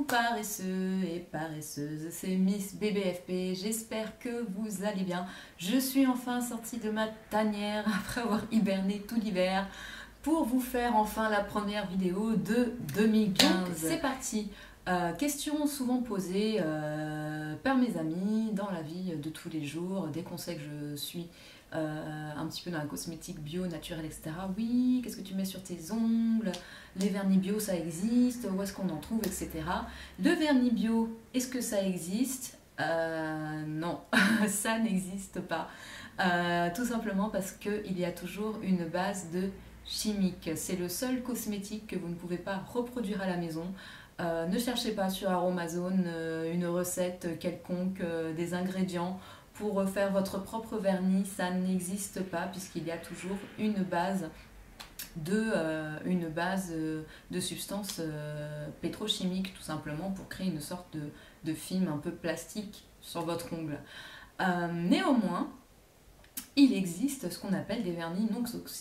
paresseux et paresseuses, c'est Miss BBFP, j'espère que vous allez bien. Je suis enfin sortie de ma tanière après avoir hiberné tout l'hiver pour vous faire enfin la première vidéo de 2015. Donc, c'est parti. Question souvent posée par mes amis dans la vie de tous les jours, dès qu'on sait que je suis un petit peu dans la cosmétique bio, naturelle, etc. Oui, qu'est-ce que tu mets sur tes ongles? Les vernis bio, ça existe? Où est-ce qu'on en trouve, etc. Le vernis bio, est-ce que ça existe? Non, ça n'existe pas. Tout simplement parce qu'il y a toujours une base de chimique. C'est le seul cosmétique que vous ne pouvez pas reproduire à la maison. Ne cherchez pas sur Aromazone une recette quelconque, des ingrédients pour faire votre propre vernis, ça n'existe pas puisqu'il y a toujours une base de substances pétrochimiques tout simplement pour créer une sorte de film un peu plastique sur votre ongle. Néanmoins, il existe ce qu'on appelle des vernis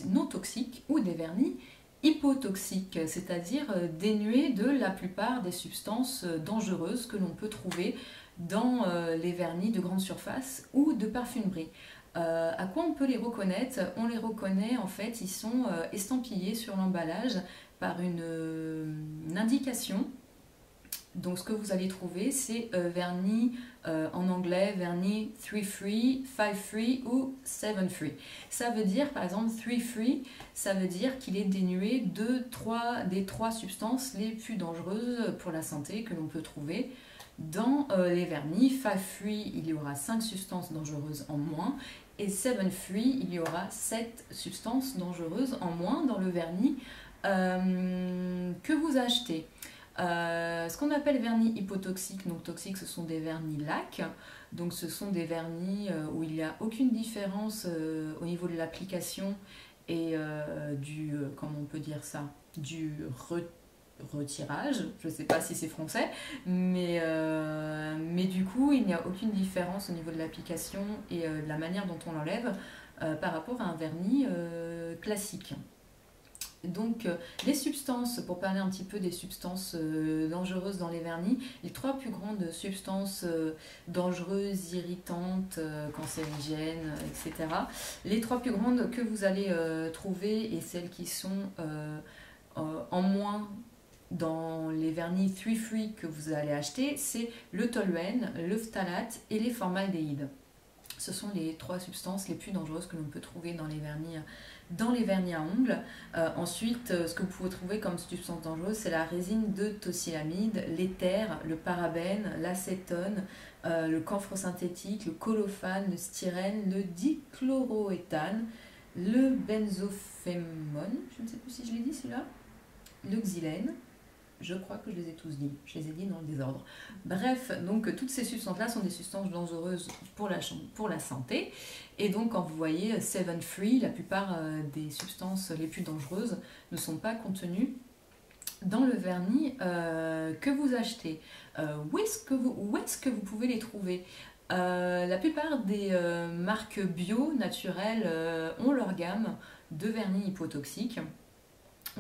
non toxiques ou des vernis hypotoxiques, c'est-à-dire dénués de la plupart des substances dangereuses que l'on peut trouver dans les vernis de grande surface ou de parfumerie. À quoi on peut les reconnaître? On les reconnaît, en fait, ils sont estampillés sur l'emballage par une indication. Donc ce que vous allez trouver, c'est vernis en anglais, vernis 3 free, 5 free ou 7 free. Ça veut dire, par exemple, 3 free, ça veut dire qu'il est dénué des trois substances les plus dangereuses pour la santé que l'on peut trouver dans les vernis. 5 free, il y aura 5 substances dangereuses en moins. Et 7 free, il y aura 7 substances dangereuses en moins dans le vernis que vous achetez. Ce qu'on appelle vernis hypotoxique, donc toxique, ce sont des vernis lacs. Donc ce sont des vernis où il n'y a aucune différence au niveau de l'application et comment on peut dire ça, du retirage, je ne sais pas si c'est français, mais du coup il n'y a aucune différence au niveau de l'application et de la manière dont on l'enlève par rapport à un vernis classique. Donc les substances, pour parler un petit peu des substances dangereuses dans les vernis, les trois plus grandes substances dangereuses, irritantes, cancérigènes, etc. Les trois plus grandes que vous allez trouver et celles qui sont en moins dans les vernis 3 free que vous allez acheter, c'est le toluène, le phtalate et les formaldéhydes. Ce sont les trois substances les plus dangereuses que l'on peut trouver dans les vernis à ongles. Ensuite, ce que vous pouvez trouver comme substance dangereuse, c'est la résine de tosylamide, l'éther, le parabène, l'acétone, le camphre synthétique, le colophane, le styrène, le dichloroéthane, le benzophémone, je ne sais plus si je l'ai dit celui-là, le xylène. Je crois que je les ai tous dit, je les ai dit dans le désordre. Bref, donc toutes ces substances-là sont des substances dangereuses pour la santé. Et donc quand vous voyez 7 free, la plupart des substances les plus dangereuses ne sont pas contenues dans le vernis que vous achetez. Où est-ce que vous pouvez les trouver? La plupart des marques bio, naturelles, ont leur gamme de vernis hypotoxiques.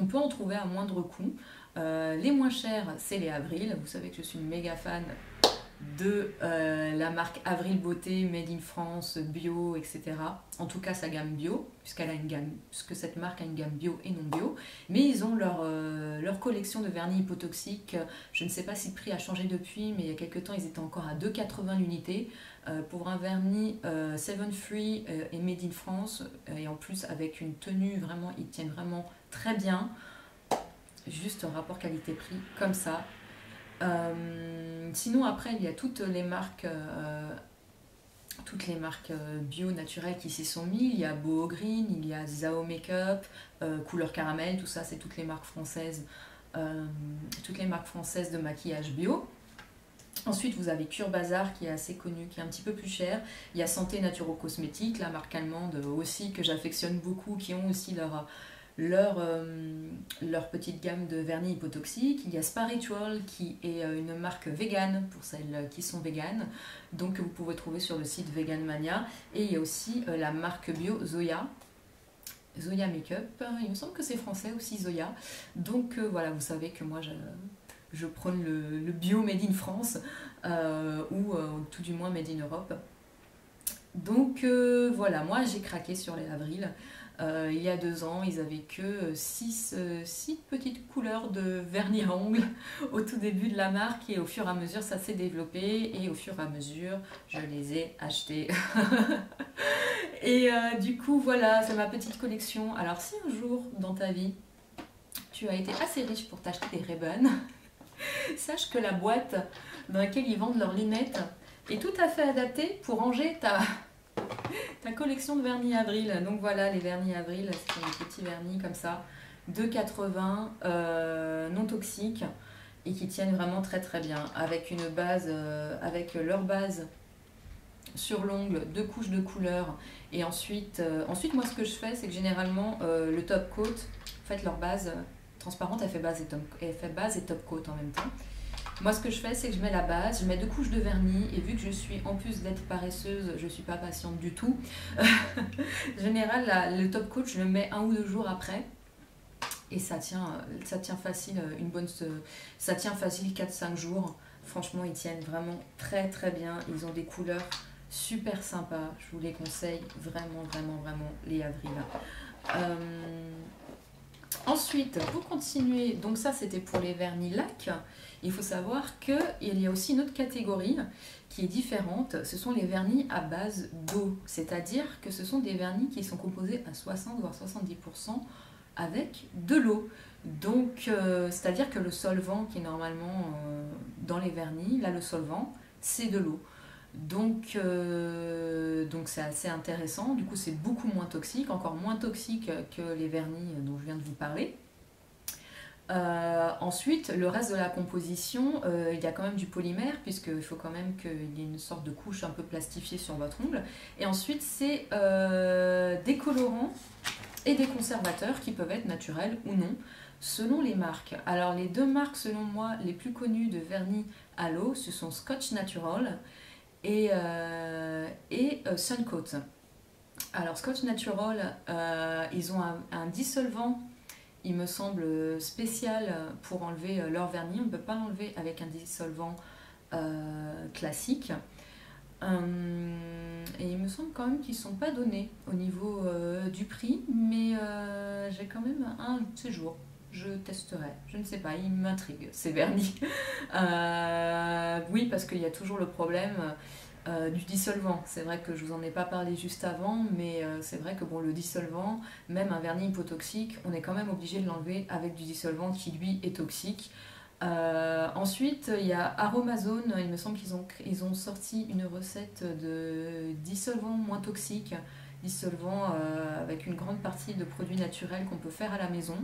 On peut en trouver à moindre coût. Les moins chers, c'est les Avril. Vous savez que je suis une méga fan de la marque Avril Beauté, Made in France, bio, etc. En tout cas, sa gamme bio, puisque cette marque a une gamme bio et non bio. Mais ils ont leur collection de vernis hypotoxiques. Je ne sais pas si le prix a changé depuis, mais il y a quelques temps, ils étaient encore à 2,80 l'unité. Pour un vernis 7 free et Made in France, et en plus avec une tenue, vraiment, ils tiennent vraiment très bien. Juste un rapport qualité-prix comme ça. Sinon après il y a toutes les marques bio naturelles qui s'y sont mis. Il y a Boho Green, il y a Zao Makeup, Couleur Caramel, tout ça c'est toutes les marques françaises de maquillage bio. Ensuite, vous avez Cure Bazar qui est assez connu, qui est un petit peu plus cher. Il y a Santé Naturo Cosmétique, la marque allemande aussi que j'affectionne beaucoup, qui ont aussi leur petite gamme de vernis hypotoxiques. Il y a Spa Ritual qui est une marque vegan pour celles qui sont véganes, donc que vous pouvez trouver sur le site Vegan Mania. Et il y a aussi la marque bio Zoya Makeup, il me semble que c'est français aussi Zoya. Donc voilà, vous savez que moi je prône le bio made in France, ou tout du moins made in Europe. Donc voilà, moi j'ai craqué sur les Avril. Il y a 2 ans, ils avaient que 6 petites couleurs de vernis à ongles au tout début de la marque, et au fur et à mesure ça s'est développé, et au fur et à mesure je les ai achetés. Et du coup voilà, c'est ma petite collection. Alors si un jour dans ta vie tu as été assez riche pour t'acheter des Ray-Ban, sache que la boîte dans laquelle ils vendent leurs lunettes est tout à fait adaptée pour ranger ta collection de vernis Avril. Donc voilà, les vernis Avril, c'est des petits vernis comme ça, 2,80, non toxiques, et qui tiennent vraiment très très bien, avec une base, avec leur base sur l'ongle, 2 couches de couleur. Et ensuite moi ce que je fais, c'est que généralement le top coat, en fait leur base transparente, elle fait base et top coat en même temps. Moi, ce que je fais, c'est que je mets la base, je mets 2 couches de vernis, et vu que je suis, en plus d'être paresseuse, je suis pas patiente du tout. En général, le top coat, je le mets 1 ou 2 jours après, et ça tient facile, ça tient facile 4-5 jours. Franchement, ils tiennent vraiment très très bien. Ils ont des couleurs super sympas. Je vous les conseille vraiment, vraiment, vraiment, les Avril. Ensuite, pour continuer, donc ça c'était pour les vernis lac. Il faut savoir qu'il y a aussi une autre catégorie qui est différente, ce sont les vernis à base d'eau. C'est-à-dire que ce sont des vernis qui sont composés à 60 voire 70% avec de l'eau. Donc, c'est-à-dire que le solvant qui est normalement dans les vernis, là le solvant, c'est de l'eau. Donc c'est assez intéressant, du coup c'est beaucoup moins toxique, encore moins toxique que les vernis dont je viens de vous parler. Ensuite, le reste de la composition, il y a quand même du polymère, puisqu'il faut quand même qu'il y ait une sorte de couche un peu plastifiée sur votre ongle. Et ensuite, c'est des colorants et des conservateurs qui peuvent être naturels ou non, selon les marques. Alors les 2 marques, selon moi, les plus connues de vernis à l'eau, ce sont Scotch Natural et Suncoat. Alors Scotch Natural, ils ont un dissolvant, il me semble, spécial pour enlever leur vernis. On ne peut pas l'enlever avec un dissolvant classique. Et il me semble quand même qu'ils ne sont pas donnés au niveau du prix, mais j'ai quand même un de ces jours. Je testerai, je ne sais pas, ils m'intriguent ces vernis. Oui, parce qu'il y a toujours le problème du dissolvant. C'est vrai que je vous en ai pas parlé juste avant, mais c'est vrai que bon, le dissolvant, même un vernis hypotoxique, on est quand même obligé de l'enlever avec du dissolvant qui lui est toxique. Ensuite, il y a Aromazone, il me semble qu'ils ont sorti une recette de dissolvant moins toxique, dissolvant avec une grande partie de produits naturels qu'on peut faire à la maison.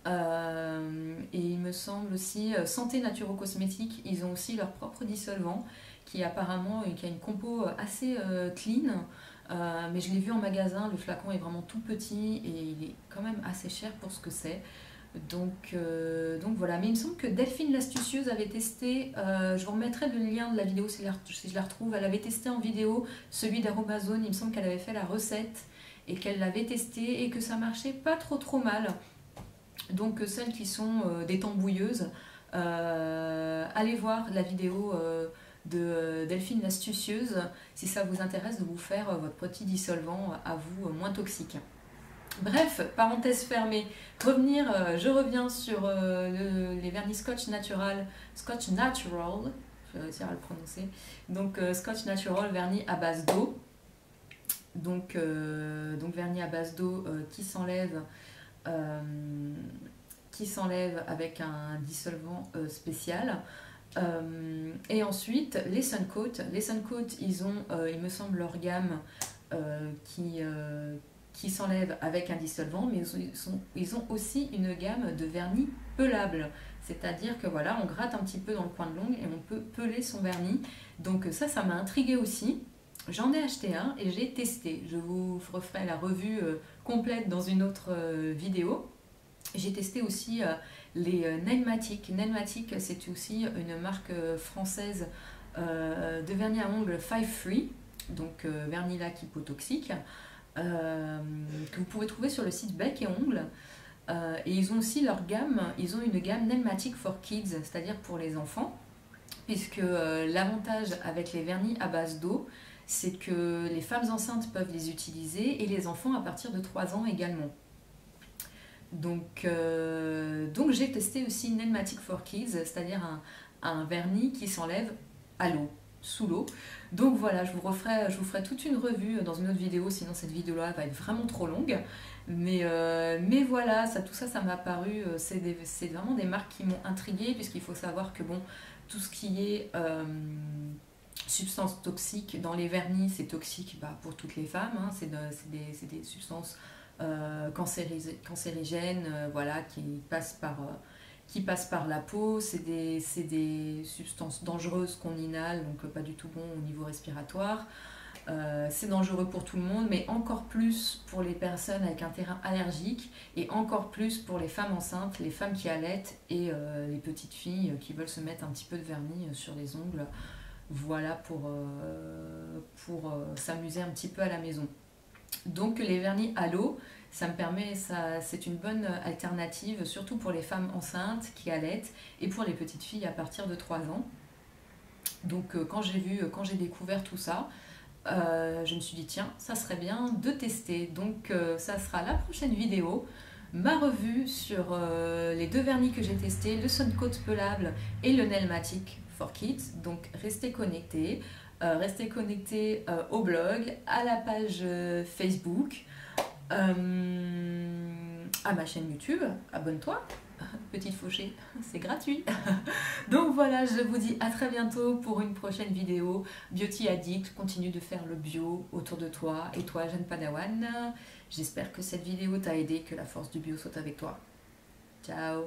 Et il me semble aussi Santé Naturo-Cosmétique, ils ont aussi leur propre dissolvant qui apparemment qui a une compo assez clean, mais je l'ai vu en magasin, le flacon est vraiment tout petit et il est quand même assez cher pour ce que c'est. Donc voilà, mais il me semble que Delphine l'astucieuse avait testé, je vous remettrai le lien de la vidéo si je la retrouve, elle avait testé en vidéo celui d'Aromazone, il me semble qu'elle avait fait la recette et qu'elle l'avait testé et que ça marchait pas trop mal. Donc celles qui sont des tambouilleuses, allez voir la vidéo de Delphine l'astucieuse si ça vous intéresse de vous faire votre petit dissolvant à vous moins toxique. Bref, parenthèse fermée, je reviens sur les vernis Scotch Natural, je vais réussir à le prononcer, donc Scotch Natural vernis à base d'eau, donc vernis à base d'eau qui s'enlève avec un dissolvant spécial. Et ensuite les Suncoat, ils ont il me semble leur gamme qui s'enlève avec un dissolvant, mais ils ont aussi une gamme de vernis pelables, c'est-à-dire que voilà, on gratte un petit peu dans le coin de l'ongle et on peut peler son vernis. Donc ça m'a intriguée aussi. J'en ai acheté un et j'ai testé. Je vous referai la revue complète dans une autre vidéo. J'ai testé aussi les Nailmatic. Nailmatic, c'est aussi une marque française de vernis à ongles 5 Free, donc vernis lac hypotoxique, que vous pouvez trouver sur le site Bec et Ongles. Et ils ont aussi leur gamme, ils ont une gamme Nelmatic for Kids, c'est-à-dire pour les enfants, puisque l'avantage avec les vernis à base d'eau, c'est que les femmes enceintes peuvent les utiliser et les enfants à partir de 3 ans également. Donc j'ai testé aussi Nelmatic for Kids, c'est-à-dire un vernis qui s'enlève à l'eau, sous l'eau. Donc voilà, je vous ferai toute une revue dans une autre vidéo, sinon cette vidéo-là va être vraiment trop longue. Mais voilà, tout ça, ça m'a paru, c'est vraiment des marques qui m'ont intriguée, puisqu'il faut savoir que bon, tout ce qui est substances toxiques dans les vernis, c'est toxique pour toutes les femmes, hein, c'est des substances cancérigènes, voilà, qui passent par la peau, c'est des substances dangereuses qu'on inhale, donc pas du tout bon au niveau respiratoire. C'est dangereux pour tout le monde, mais encore plus pour les personnes avec un terrain allergique et encore plus pour les femmes enceintes, les femmes qui allaitent et les petites filles qui veulent se mettre un petit peu de vernis sur les ongles. Voilà pour s'amuser un petit peu à la maison. Donc les vernis à l'eau, c'est une bonne alternative, surtout pour les femmes enceintes qui allaitent et pour les petites filles à partir de 3 ans. Donc quand j'ai découvert tout ça, je me suis dit tiens, ça serait bien de tester. Donc ça sera la prochaine vidéo, ma revue sur les 2 vernis que j'ai testés, le Suncoat pelable et le Nelmatic for Kids. Donc restez connectés. Restez connectés au blog, à la page Facebook, à ma chaîne YouTube. Abonne-toi, petite fauchée, c'est gratuit. Donc voilà, je vous dis à très bientôt pour une prochaine vidéo. Beauty Addict, continue de faire le bio autour de toi. Et toi, jeune Padawan, j'espère que cette vidéo t'a aidé, que la force du bio soit avec toi. Ciao.